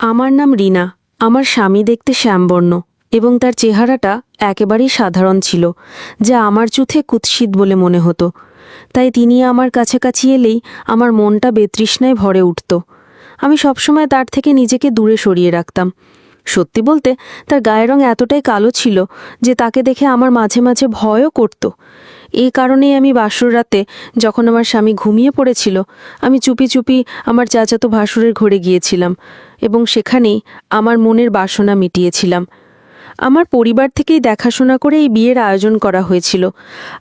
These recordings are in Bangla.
আমার নাম রিনা। আমার স্বামী দেখতে শ্যামবর্ণ এবং তার চেহারাটা একেবারেই সাধারণ ছিল, যা আমার চোখে কুৎসিত বলে মনে হতো। তাই তিনি আমার কাছাকাছি এলেই আমার মনটা বেতৃষ্ণায় ভরে উঠত। আমি সবসময় তার থেকে নিজেকে দূরে সরিয়ে রাখতাম। সত্যি বলতে, তার গায়ের রং এতটাই কালো ছিল যে তাকে দেখে আমার মাঝে মাঝে ভয়ও করত। এই কারণেই আমি বাসর রাতে, যখন আমার স্বামী ঘুমিয়ে পড়েছিল, আমি চুপি চুপি আমার চাচাতো ভাসুরের ঘরে গিয়েছিলাম এবং সেখানেই আমার মনের বাসনা মিটিয়েছিলাম। আমার পরিবার থেকেই দেখাশোনা করে এই বিয়ের আয়োজন করা হয়েছিল।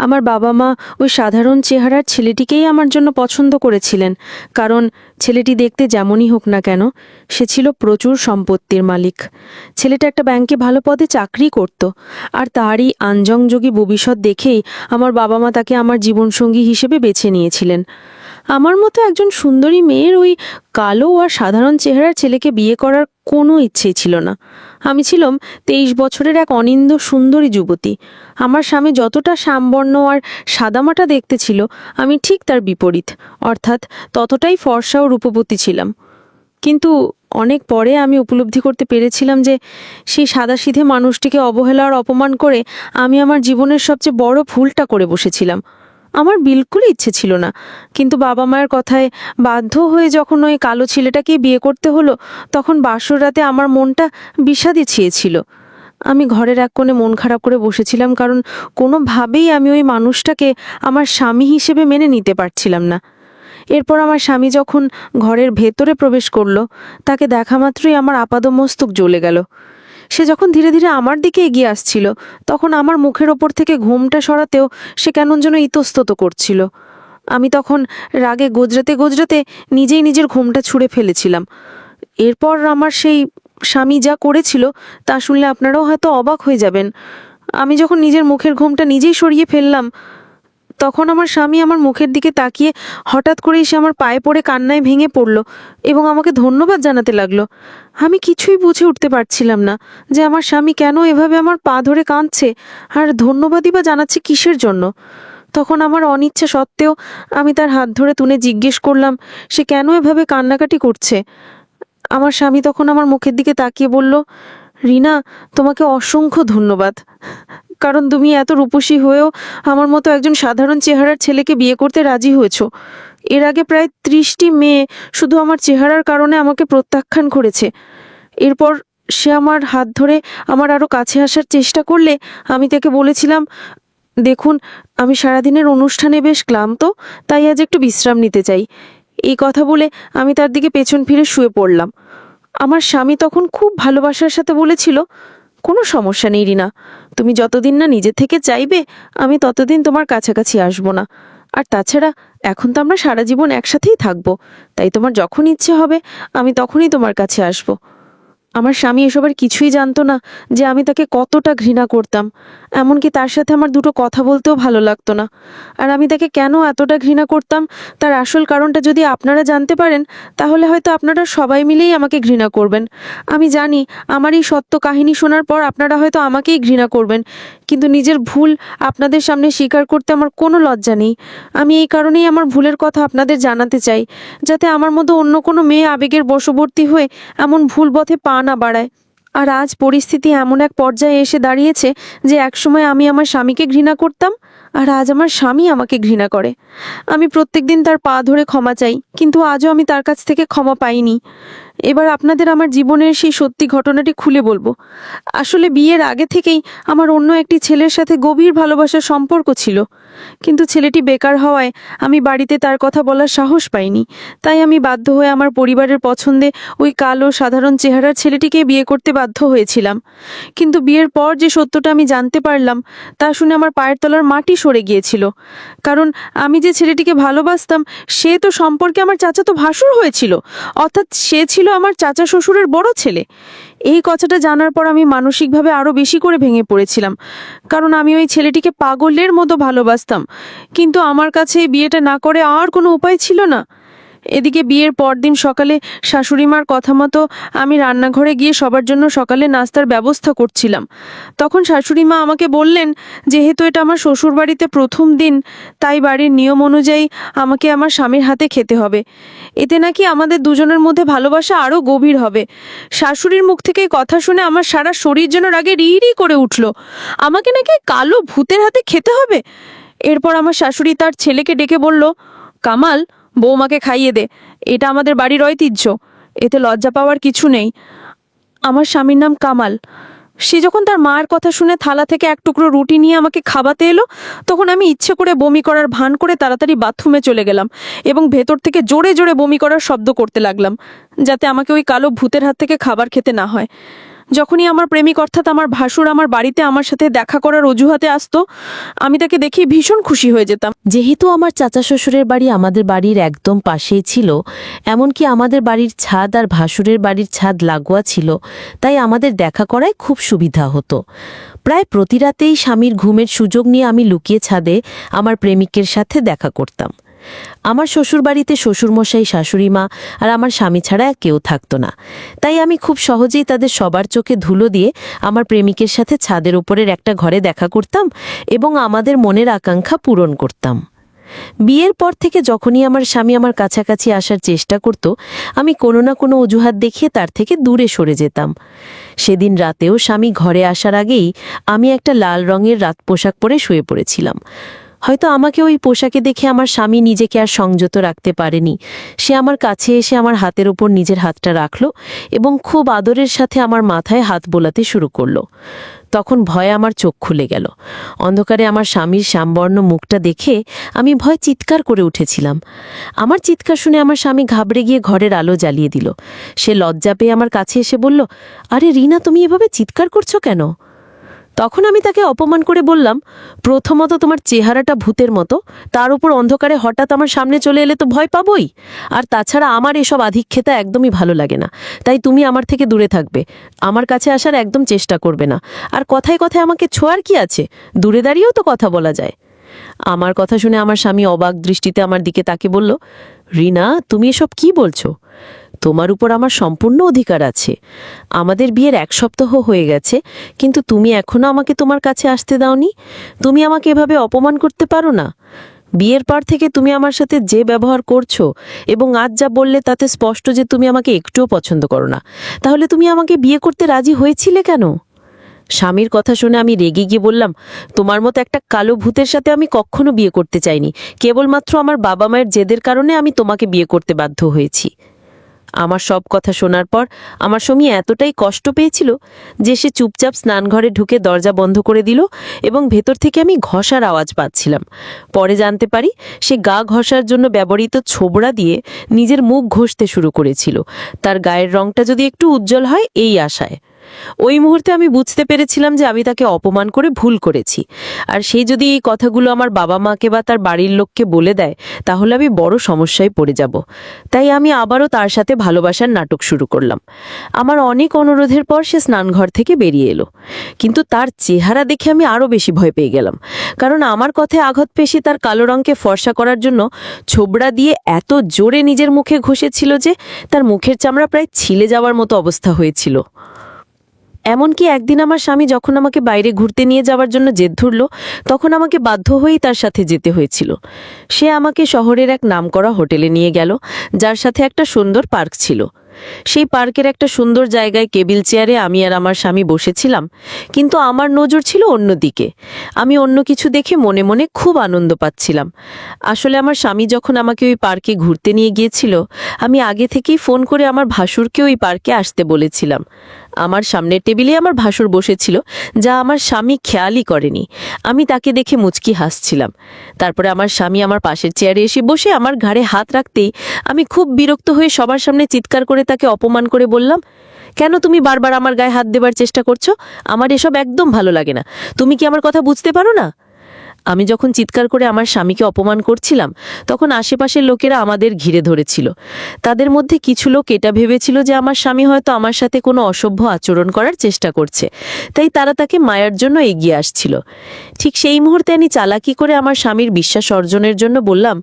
আমার বাবা মা ওই সাধারণ চেহারার ছেলেটিকেই আমার জন্য পছন্দ করেছিলেন, কারণ ছেলেটি দেখতে যেমনই হোক না কেন, সে ছিল প্রচুর সম্পত্তির মালিক। ছেলেটা একটা ব্যাংকে ভালো পদে চাকরি করত, আর তারই আনজংযোগী ভবিষ্যৎ দেখেই আমার বাবা মা তাকে আমার জীবনসঙ্গী হিসেবে বেছে নিয়েছিলেন। আমার মতো একজন সুন্দরী মেয়ের ওই কালো আর সাধারণ চেহারার ছেলেকে বিয়ে করার কোনো ইচ্ছেই ছিল না। আমি ছিলাম 23 বছরের এক অনিন্দ্য সুন্দরী যুবতী। আমার স্বামী যতটা শ্যামবর্ণ আর সাদামাটা দেখতে ছিল, আমি ঠিক তার বিপরীত, অর্থাৎ ততটাই ফর্সা ও রূপবতী ছিলাম। কিন্তু অনেক পরে আমি উপলব্ধি করতে পেরেছিলাম যে সেই সাদাসিধে মানুষটিকে অবহেলা আর অপমান করে আমি আমার জীবনের সবচেয়ে বড় ভুলটা করে বসেছিলাম। আমার বিলকুল ইচ্ছে ছিল না, কিন্তু বাবা মায়ের কথায় বাধ্য হয়ে যখন ওই কালো ছেলেটাকে বিয়ে করতে হলো, তখন বাসর রাতে আমার মনটা বিষাদে ছেয়েছিল। আমি ঘরের এক কোণে মন খারাপ করে বসেছিলাম, কারণ কোনোভাবেই আমি ওই মানুষটাকে আমার স্বামী হিসেবে মেনে নিতে পারছিলাম না। এরপর আমার স্বামী যখন ঘরের ভেতরে প্রবেশ করলো, তাকে দেখা মাত্রই আমার আপাদমস্তক জ্বলে গেল। সে যখন ধীরে ধীরে আমার দিকে এগিয়ে আসছিল, তখন আমার মুখের ওপর থেকে ঘুমটা সরাতেও সে কেমন যেন ইতস্তত করছিল। আমি তখন রাগে গজরাতে গজরাতে নিজেই নিজের ঘুমটা ছুঁড়ে ফেলেছিলাম। এরপর আমার সেই স্বামী যা করেছিল তা শুনলে আপনারাও হয়তো অবাক হয়ে যাবেন। আমি যখন নিজের মুখের ঘুমটা নিজেই সরিয়ে ফেললাম, তখন আমার স্বামী আমার মুখের দিকে তাকিয়ে হঠাৎ করেই সে আমার পায়ে পড়ে কান্নায় ভেঙে পড়ল এবং আমাকে ধন্যবাদ জানাতে লাগলো। আমি কিছুই বুঝে উঠতে পারছিলাম না যে আমার স্বামী কেন এভাবে আমার পা ধরে কাঁদছে, আর ধন্যবাদই বা জানাচ্ছে কিসের জন্য। তখন আমার অনিচ্ছা সত্ত্বেও আমি তার হাত ধরে তুলে জিজ্ঞেস করলাম সে কেন এভাবে কান্নাকাটি করছে। আমার স্বামী তখন আমার মুখের দিকে তাকিয়ে বলল, রিনা, তোমাকে অসংখ্য ধন্যবাদ, কারণ তুমি এত রূপসী হয়েও আমার মতো একজন সাধারণ চেহারার ছেলেকে বিয়ে করতে রাজি হয়েছো। এর আগে প্রায় 30টি মেয়ে শুধু আমার চেহারার কারণে আমাকে প্রত্যাখ্যান করেছে। এরপর সে আমার হাত ধরে আমার আরও কাছে আসার চেষ্টা করলে আমি তাকে বলেছিলাম, দেখুন, আমি সারাদিনের অনুষ্ঠানে বেশ ক্লান্ত, তাই আজ একটু বিশ্রাম নিতে চাই। এই কথা বলে আমি তার দিকে পেছন ফিরে শুয়ে পড়লাম। আমার স্বামী তখন খুব ভালোবাসার সাথে বলেছিল, কোনো সমস্যা নেই রিনা, তুমি যতদিন না নিজে থেকে চাইবে, আমি ততদিন তোমার কাছাকাছি আসবো না। আর তাছাড়া এখন তো আমরা সারা জীবন একসাথেই থাকবো, তাই তোমার যখন ইচ্ছে হবে আমি তখনই তোমার কাছে আসবো। আমার স্বামী এসবের কিছুই জানতো না যে আমি তাকে কতটা ঘৃণা করতাম। এমনকি তার সাথে আমার দুটো কথা বলতেও ভালো লাগতো না। আর আমি তাকে কেন এতটা ঘৃণা করতাম তার আসল কারণটা যদি আপনারা জানতে পারেন, তাহলে হয়তো আপনারা সবাই মিলেই আমাকে ঘৃণা করবেন। আমি জানি আমার এই সত্য কাহিনী শোনার পর আপনারা হয়তো আমাকেই ঘৃণা করবেন, কিন্তু নিজের ভুল আপনাদের সামনে স্বীকার করতে আমার কোনো লজ্জা নেই। আমি এই কারণেই আমার ভুলের কথা আপনাদের জানাতে চাই, যাতে আমার মতো অন্য কোনো মেয়ে আবেগের বশবর্তী হয়ে এমন ভুল পথে পা না বাড়ায়। আর আজ পরিস্থিতি এমন এক পর্যায়ে এসে দাঁড়িয়েছে যে একসময় আমি আমার স্বামীকে ঘৃণা করতাম, আর আজ আমার স্বামী আমাকে ঘৃণা করে। আমি প্রত্যেকদিন তার পা ধরে ক্ষমা চাই, কিন্তু আজও আমি তার কাছ থেকে ক্ষমা পাইনি। এবার আপনাদের আমার জীবনের সেই সত্যি ঘটনাটি খুলে বলবো। আসলে বিয়ের আগে থেকেই আমার অন্য একটি ছেলের সাথে গভীর ভালোবাসার সম্পর্ক ছিল, কিন্তু ছেলেটি বেকার হওয়ায় আমি বাড়িতে তার কথা বলার সাহস পাইনি। তাই আমি বাধ্য হয়ে আমার পরিবারের পছন্দে ওই কালো সাধারণ চেহারার ছেলেটিকে বিয়ে করতে বাধ্য হয়েছিলাম। কিন্তু বিয়ের পর যে সত্যটা আমি জানতে পারলাম, তা শুনে আমার পায়ের তলার মাটি সরে গিয়েছিল। কারণ আমি যে ছেলেটিকে ভালোবাসতাম সে তো সম্পর্কে আমার চাচাতো ভাসুর হয়েছিল, অর্থাৎ সে ছিল আমার চাচা শ্বশুরের বড় ছেলে। এই কথাটা জানার পর আমি মানসিকভাবে আরও বেশি করে ভেঙে পড়েছিলাম, কারণ আমি ওই ছেলেটিকে পাগলের মতো ভালোবাসতাম। কিন্তু আমার কাছে এই বিয়েটা না করে আর কোনো উপায় ছিল না। এদিকে বিয়ের পরদিন সকালে শাশুড়িমার কথা মতো আমি রান্নাঘরে গিয়ে সবার জন্য সকালে নাস্তার ব্যবস্থা করছিলাম। তখন শাশুড়িমা আমাকে বললেন, যেহেতু এটা আমার শ্বশুরবাড়িতে প্রথম দিন, তাই বাড়ির নিয়ম অনুযায়ী আমাকে আমার স্বামীর হাতে খেতে হবে। এতে নাকি আমাদের দুজনের মধ্যে ভালোবাসা আরও গভীর হবে। শাশুড়ির মুখ থেকে এই কথা শুনে আমার সারা শরীর যেন রাগে রিরি করে উঠল। আমাকে নাকি কালো ভূতের হাতে খেতে হবে। এরপর আমার শাশুড়ি তার ছেলেকে ডেকে বলল, কামাল, বৌমাকে খাইয়ে দে, এটা আমাদের বাড়ির ঐতিহ্য, এতে লজ্জা পাওয়ার কিছু নেই। আমার স্বামীর নাম কামাল। সে যখন তার মায়ের কথা শুনে থালা থেকে এক টুকরো রুটি নিয়ে আমাকে খাওয়াতে এলো, তখন আমি ইচ্ছে করে বমি করার ভান করে তাড়াতাড়ি বাথরুমে চলে গেলাম এবং ভেতর থেকে জোরে জোরে বমি করার শব্দ করতে লাগলাম, যাতে আমাকে ওই কালো ভূতের হাত থেকে খাবার খেতে না হয়। যখনই আমার প্রেমিক অর্থাৎ আমার ভাসুর আমার বাড়িতে আমার সাথে দেখা করার অজুহাতে আসতো, আমি তাকে দেখে ভীষণ খুশি হয়ে যেতাম। যেহেতু আমার চাচা শ্বশুরের বাড়ি আমাদের বাড়ির একদম পাশেই ছিল, এমনকি আমাদের বাড়ির ছাদ আর ভাসুরের বাড়ির ছাদ লাগোয়া ছিল, তাই আমাদের দেখা করায় খুব সুবিধা হতো। প্রায় প্রতি রাতেই স্বামীর ঘুমের সুযোগ নিয়ে আমি লুকিয়ে ছাদে আমার প্রেমিকের সাথে দেখা করতাম। আমার শ্বশুরবাড়িতে শ্বশুরমশাই, শাশুড়িমা আর আমার স্বামী ছাড়া কেউ থাকতো না, তাই আমি খুব সহজেই তাদের সবার চোখে ধুলো দিয়ে আমার প্রেমিকের সাথে ছাদের উপরের একটা ঘরে দেখা করতাম এবং আমাদের মনের আকাঙ্ক্ষা পূরণ করতাম। বিয়ের পর থেকে যখনই আমার স্বামী আমার কাছাকাছি আসার চেষ্টা করত, আমি কোনো না কোনো অজুহাত দেখিয়ে তার থেকে দূরে সরে যেতাম। সেদিন রাতেও স্বামী ঘরে আসার আগেই আমি একটা লাল রঙের রাত পোশাক পরে শুয়ে পড়েছিলাম। হয়তো আমাকে ওই পোশাকে দেখে আমার স্বামী নিজেকে আর সংযত রাখতে পারেনি। সে আমার কাছে এসে আমার হাতের ওপর নিজের হাতটা রাখল এবং খুব আদরের সাথে আমার মাথায় হাত বোলাতে শুরু করলো। তখন ভয়ে আমার চোখ খুলে গেল। অন্ধকারে আমার স্বামীর শ্যামবর্ণ মুখটা দেখে আমি ভয় চিৎকার করে উঠেছিলাম। আমার চিৎকার শুনে আমার স্বামী ঘাবড়ে গিয়ে ঘরের আলো জ্বালিয়ে দিল। সে লজ্জা পেয়ে আমার কাছে এসে বলল, আরে রিনা, তুমি এভাবে চিৎকার করছো কেন? তখন আমি তাকে অপমান করে বললাম, প্রথমত তোমার চেহারাটা ভূতের মতো, তার উপর অন্ধকারে হঠাৎ আমার সামনে চলে এলে তো ভয় পাবই। আর তাছাড়া আমার এসব আধিক্যতা একদমই ভালো লাগে না, তাই তুমি আমার থেকে দূরে থাকবে, আমার কাছে আসার একদম চেষ্টা করবে না। আর কথায় কথায় আমাকে ছোঁয়ার কি আছে? দূরে দাঁড়িয়েও তো কথা বলা যায়। আমার কথা শুনে আমার স্বামী অবাক দৃষ্টিতে আমার দিকে তাকে বলল, রিনা, তুমি এসব কি বলছো? তোমার উপর আমার সম্পূর্ণ অধিকার আছে। আমাদের বিয়ের 1 সপ্তাহ হয়ে গেছে, কিন্তু তুমি এখনো আমাকে তোমার কাছে আসতে দাওনি। তুমি আমাকে এভাবে অপমান করতে পারো না। বিয়ের পর থেকে তুমি আমার সাথে যে ব্যবহার করছো এবং আজ যা বললে তাতে স্পষ্ট যে তুমি আমাকে একটুও পছন্দ করো না। তাহলে তুমি আমাকে বিয়ে করতে রাজি হয়েছিলে কেন? স্বামীর কথা শুনে আমি রেগে গিয়ে বললাম, তোমার মতো একটা কালো ভূতের সাথে আমি কখনো বিয়ে করতে চাইনি। কেবলমাত্র আমার বাবা মায়ের জেদের কারণে আমি তোমাকে বিয়ে করতে বাধ্য হয়েছি। আমার সব কথা শোনার পর আমার স্বামী এতটাই কষ্ট পেয়েছিল যে সে চুপচাপ স্নানঘরে ঢুকে দরজা বন্ধ করে দিল এবং ভেতর থেকে আমি ঘষার আওয়াজ পাচ্ছিলাম। পরে জানতে পারি সে গা ঘষার জন্য ব্যবহৃত ছোবড়া দিয়ে নিজের মুখ ঘষতে শুরু করেছিল, তার গায়ের রংটা যদি একটু উজ্জ্বল হয় এই আশায়। ওই মুহূর্তে আমি বুঝতে পেরেছিলাম যে আমি তাকে অপমান করে ভুল করেছি, আর সেই যদি এই কথাগুলো আমার বাবা মাকে বা তার বাড়ির লোককে বলে দেয় তাহলে আমি বড় সমস্যায় পড়ে যাব। তাই আমি আবারও তার সাথে ভালোবাসার নাটক শুরু করলাম। আমার অনেক অনুরোধের পর সে স্নানঘর থেকে বেরিয়ে এলো, কিন্তু তার চেহারা দেখে আমি আরও বেশি ভয় পেয়ে গেলাম, কারণ আমার কথায় আঘাত পেশি তার কালো রঙকে ফর্সা করার জন্য ছোবড়া দিয়ে এত জোরে নিজের মুখে ঘষেছিল যে তার মুখের চামড়া প্রায় ছিলে যাওয়ার মতো অবস্থা হয়েছিল। এমনকি একদিন আমার স্বামী যখন আমাকে বাইরে ঘুরতে নিয়ে যাওয়ার জন্য জেদ ধরল, তখন আমাকে বাধ্য হয়েই তার সাথে যেতে হয়েছিল। সে আমাকে শহরের এক নামকরা হোটেলে নিয়ে গেল, যার সাথে একটা সুন্দর পার্ক ছিল। সেই পার্কের একটা সুন্দর জায়গায় কেবিল চেয়ারে আমি আর আমার স্বামী বসেছিলাম, কিন্তু আমার নজর ছিল অন্যদিকে। আমি অন্য কিছু দেখে মনে মনে খুব আনন্দ পাচ্ছিলাম। আসলে আমার স্বামী যখন আমাকে ওই পার্কে ঘুরতে নিয়ে গিয়েছিল, আমি আগে থেকেই ফোন করে আমার ভাসুরকে ওই পার্কে আসতে বলেছিলাম। আমার সামনের টেবিলে আমার ভাসুর বসেছিল, যা আমার স্বামী খেয়ালই করেনি। আমি তাকে দেখে মুচকি হাসছিলাম। তারপরে আমার স্বামী আমার পাশের চেয়ারে এসে বসে আমার ঘাড়ে হাত রাখতেই আমি খুব বিরক্ত হয়ে সবার সামনে চিৎকার করে তাকে অপমান করে বললাম, কেন তুমি বারবার আমার গায়ে হাত দেবার চেষ্টা করছো? আমার এসব একদম ভালো লাগে না। তুমি কি আমার কথা বুঝতে পারো না? আমি যখন চিৎকার করে আমার স্বামীকে অপমান করছিলাম, তখন আশেপাশের লোকেরা আমাদের ঘিরে ধরেছিল। তাদের মধ্যে কিছু লোক এটা ভেবেছিল যে আমার স্বামী হয়তো আমার সাথে কোনো অসভ্য আচরণ করার চেষ্টা করছে, তাই তারা তাকে মায়ার জন্য এগিয়ে আসছিল। ঠিক সেই মুহূর্তে আমি চালাকি করে আমার স্বামীর বিশ্বাস অর্জনের জন্য বললাম,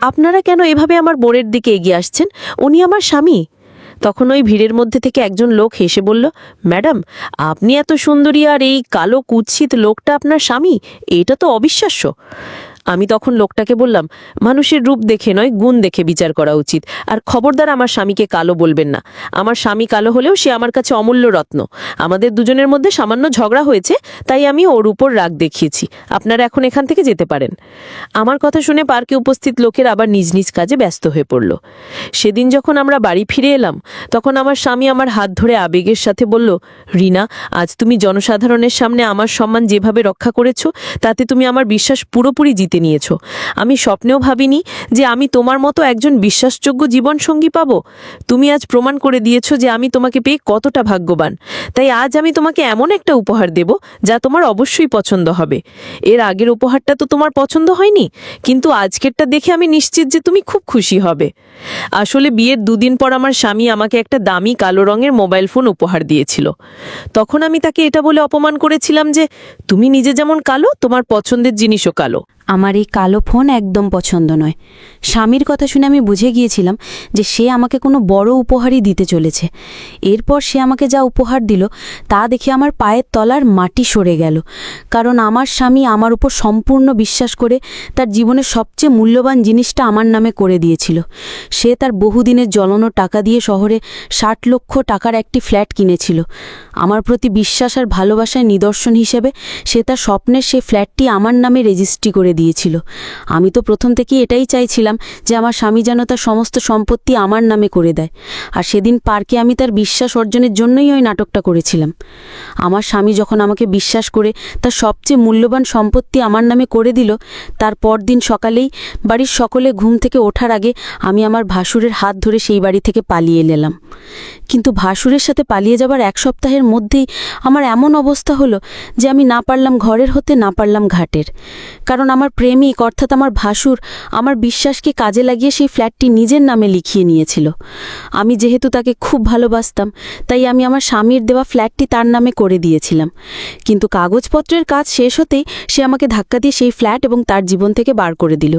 আপনারা কেন এভাবে আমার বোনের দিকে এগিয়ে আসছেন? উনি আমার স্বামী। তখন ওই ভিড়ের মধ্যে থেকে একজন লোক হেসে বলল, ম্যাডাম, আপনি এত সুন্দরী আর এই কালো কুৎসিত লোকটা আপনার স্বামী? এটা তো অবিশ্বাস্য। আমি তখন লোকটাকে বললাম, মানুষের রূপ দেখে নয়, গুণ দেখে বিচার করা উচিত। আর খবরদার আমার স্বামীকে কালো বলবেন না। আমার স্বামী কালো হলেও সে আমার কাছে অমূল্য রত্ন। আমাদের দুজনের মধ্যে সামান্য ঝগড়া হয়েছে, তাই আমি ওর উপর রাগ দেখিয়েছি। আপনারা এখন এখান থেকে যেতে পারেন। আমার কথা শুনে পার্কে উপস্থিত লোকের আবার নিজ নিজ কাজে ব্যস্ত হয়ে পড়ল। সেদিন যখন আমরা বাড়ি ফিরে এলাম, তখন আমার স্বামী আমার হাত ধরে আবেগের সাথে বলল, রিনা, আজ তুমি জনসাধারণের সামনে আমার সম্মান যেভাবে রক্ষা করেছো, তাতে তুমি আমার বিশ্বাস পুরোপুরি জিতে নিয়েছ। আমি স্বপ্নেও ভাবিনি যে আমি তোমার মতো একজন বিশ্বাসযোগ্য জীবনসঙ্গী পাবো। তুমি আজ প্রমাণ করে দিয়েছো যে আমি তোমাকে পেয়ে কতটা ভাগ্যবান। তাই আজ আমি তোমাকে এমন একটা উপহার দেব যা তোমার অবশ্যই পছন্দ হবে। এর আগের উপহারটা তো তোমার পছন্দ হয়নি, কিন্তু আজকেরটা দেখে আমি নিশ্চিত যে তুমি খুব খুশি হবে। আসলে বিয়ের 2 দিন পর আমার স্বামী আমাকে একটা দামি কালো রঙের মোবাইল ফোন উপহার দিয়েছিল। তখন আমি তাকে এটা বলে অপমান করেছিলাম যে তুমি নিজে যেমন কালো, তোমার পছন্দের জিনিসও কালো। আমার এই কালো ফোন একদম পছন্দ নয়। স্বামীর কথা শুনে আমি বুঝে গিয়েছিলাম যে সে আমাকে কোনো বড় উপহারই দিতে চলেছে। এরপর সে আমাকে যা উপহার দিল তা দেখে আমার পায়ের তলার মাটি সরে গেল। কারণ আমার স্বামী আমার উপর সম্পূর্ণ বিশ্বাস করে তার জীবনের সবচেয়ে মূল্যবান জিনিসটা আমার নামে করে দিয়েছিল। সে তার বহুদিনের জমানো টাকা দিয়ে শহরে 60 লক্ষ টাকার একটি ফ্ল্যাট কিনেছিল। আমার প্রতি বিশ্বাস আর ভালোবাসার নিদর্শন হিসেবে সে তার স্বপ্নের সেই ফ্ল্যাটটি আমার নামে রেজিস্ট্রি করে দিয়েছিল। আমি তো প্রথম থেকেই এটাই চাইছিলাম যে আমার স্বামী যেন তার সমস্ত সম্পত্তি আমার নামে করে দেয়। আর সেদিন পার্কে আমি তার বিশ্বাস অর্জনের জন্যই ওই নাটকটা করেছিলাম। আমার স্বামী যখন আমাকে বিশ্বাস করে তার সবচেয়ে মূল্যবান সম্পত্তি আমার নামে করে দিল, তার পরদিন সকালেই বাড়ির সকলে ঘুম থেকে ওঠার আগে আমি আমার ভাসুরের হাত ধরে সেই বাড়ি থেকে পালিয়ে এলাম। কিন্তু ভাসুরের সাথে পালিয়ে যাবার 1 সপ্তাহের মধ্যেই আমার এমন অবস্থা হলো যে আমি না পারলাম ঘরের হতে, না পারলাম ঘাটের। কারণ আমার প্রেমিক অর্থাৎ আমার ভাসুর আমার বিশ্বাসকে কাজে লাগিয়ে সেই ফ্ল্যাটটি নিজের নামে লিখিয়ে নিয়েছিল। আমি যেহেতু তাকে খুব ভালোবাসতাম, তাই আমি আমার স্বামীর দেওয়া ফ্ল্যাটটি তার নামে করে দিয়েছিলাম। কিন্তু কাগজপত্রের কাজ শেষ হতেই সে আমাকে ধাক্কা দিয়ে সেই ফ্ল্যাট এবং তার জীবন থেকে বার করে দিল।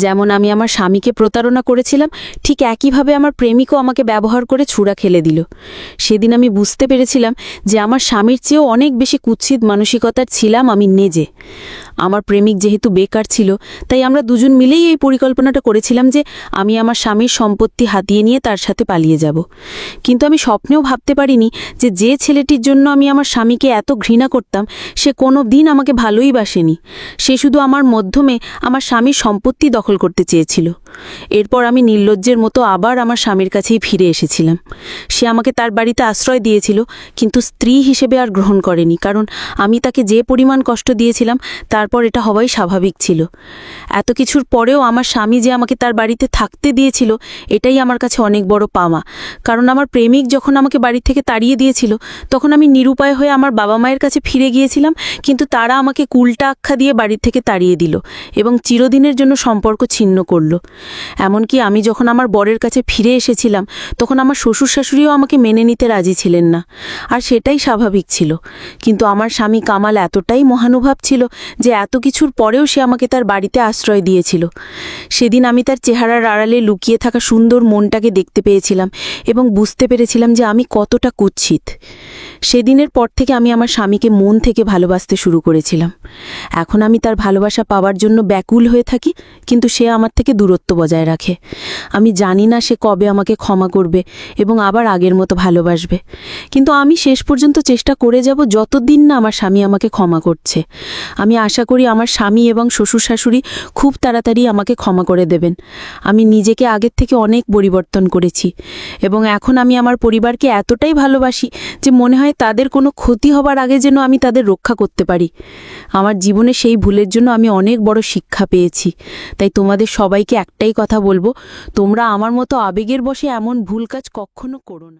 যেমন আমি আমার স্বামীকে প্রতারণা করেছিলাম, ঠিক একইভাবে আমার প্রেমিকও আমাকে ব্যবহার করে ছুঁড়া খেলে দিল। সেদিন আমি বুঝতে পেরেছিলাম যে আমার স্বামীর চেয়েও অনেক বেশি কুৎসিত মানসিকতার ছিলাম আমি নিজে। আমার প্রেমিক যেহেতু বেকার ছিল, তাই আমরা দুজন মিলেই এই পরিকল্পনাটা করেছিলাম যে আমি আমার স্বামীর সম্পত্তি হাতিয়ে নিয়ে তার সাথে পালিয়ে যাব। কিন্তু আমি স্বপ্নেও ভাবতে পারিনি যে যে ছেলেটির জন্য আমি আমার স্বামীকে এত ঘৃণা করতাম সে কোনো দিন আমাকে ভালোই বাসেনি। সে শুধু আমার মাধ্যমে আমার স্বামীর সম্পত্তি দখল করতে চেয়েছিল। এরপর আমি নির্লজ্জের মতো আবার আমার স্বামীর কাছেই ফিরে এসেছিলাম। সে আমাকে তার বাড়িতে আশ্রয় দিয়েছিল, কিন্তু স্ত্রী হিসেবে আর গ্রহণ করেনি, কারণ আমি তাকে যে পরিমাণ কষ্ট দিয়েছিলাম তারপর এটা হওয়াই স্বাভাবিক ছিল। এত কিছুর পরেও আমার স্বামী যে আমাকে তার বাড়িতে থাকতে দিয়েছিল এটাই আমার কাছে অনেক বড় পাওয়া। কারণ আমার প্রেমিক যখন আমাকে বাড়ি থেকে তাড়িয়ে দিয়েছিল তখন আমি নিরুপায় হয়ে আমার বাবা মায়ের কাছে ফিরে গিয়েছিলাম, কিন্তু তারা আমাকে কুলটা আখ্যা দিয়ে বাড়ি থেকে তাড়িয়ে দিল এবং চিরদিনের জন্য সম্পর্ক ছিন্ন করল। এমনকি আমি যখন আমার বরের কাছে ফিরে এসেছিলাম তখন আমার শ্বশুর শাশুড়িও আমাকে মেনে নিতে রাজি ছিলেন না, আর সেটাই স্বাভাবিক ছিল। কিন্তু আমার স্বামী কামাল এতটাই মহানুভব ছিল যে এত কিছুর পরেও সে আমাকে তার বাড়িতে আশ্রয় দিয়েছিল। সেদিন আমি তার চেহারার আড়ালে লুকিয়ে থাকা সুন্দর মনটাকে দেখতে পেয়েছিলাম এবং বুঝতে পেরেছিলাম যে আমি কতটা কুৎসিত। সেদিনের পর থেকে আমি আমার স্বামীকে মন থেকে ভালোবাসতে শুরু করেছিলাম। এখন আমি তার ভালোবাসা পাওয়ার জন্য ব্যাকুল হয়ে থাকি, কিন্তু সে আমার থেকে দূরত্ব বজায় রাখে। আমি জানি না সে কবে আমাকে ক্ষমা করবে এবং আবার আগের মতো ভালোবাসবে, কিন্তু আমি শেষ পর্যন্ত চেষ্টা করে যাব যতদিন না আমার স্বামী আমাকে ক্ষমা করছে। আমি আশা করি আমার স্বামী এবং শ্বশুর শাশুড়ি খুব তাড়াতাড়ি আমাকে ক্ষমা করে দেবেন। আমি নিজেকে আগের থেকে অনেক পরিবর্তন করেছি এবং এখন আমি আমার পরিবারকে এতটাই ভালোবাসি যে মনে হয় তাদের কোনো ক্ষতি হবার আগে যেন আমি তাদের রক্ষা করতে পারি। আমার জীবনে সেই ভুলের জন্য আমি অনেক বড় শিক্ষা পেয়েছি। তাই তোমাদের সবাইকে একটাই কথা বলবো, তোমরা আমার মতো আবেগের বশে এমন ভুল কাজ কখনো করো না।